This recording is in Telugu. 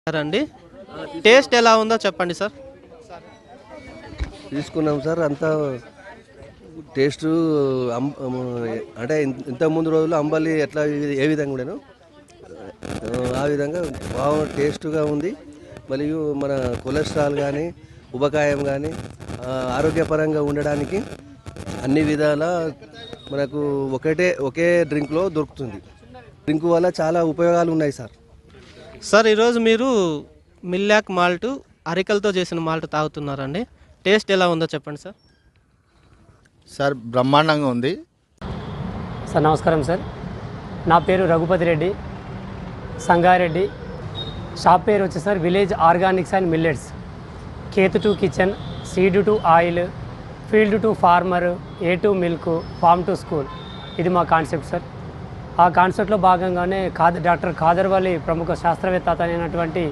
అండి టేస్ట్ ఎలా ఉందో చెప్పండి సార్. తీసుకున్నాం సార్. అంతా టేస్ట్ అంటే ఇంతకుముందు రోజుల్లో అంబలి ఎట్లా ఏ విధంగా ఉండేను ఆ విధంగా బాగా టేస్ట్గా ఉంది. మరియు మన కొలెస్ట్రాల్ కానీ ఉబకాయం కానీ ఆరోగ్యపరంగా ఉండడానికి అన్ని విధాల మనకు ఒకే డ్రింక్లో దొరుకుతుంది. డ్రింక్ వల్ల చాలా ఉపయోగాలు ఉన్నాయి సార్. సార్ ఈరోజు మీరు మిల్లాక్ మాల్ట్ అరికలతో చేసిన మాల్ట్ తాగుతున్నారండి. టేస్ట్ ఎలా ఉందో చెప్పండి సార్. సార్ బ్రహ్మాండంగా ఉంది సార్. నమస్కారం సార్. నా పేరు రఘుపతి రెడ్డి, సంగారెడ్డి. షాప్ పేరు వచ్చి sir village organics and millets. కేతు to kitchen, seed to oil, field to farmer, A two milk, farm to school. ఇది మా కాన్సెప్ట్ సార్. ఆ కాన్సెప్ట్లో భాగంగానే డాక్టర్ ఖాదర్ వలి ప్రముఖ శాస్త్రవేత్త అయినటువంటి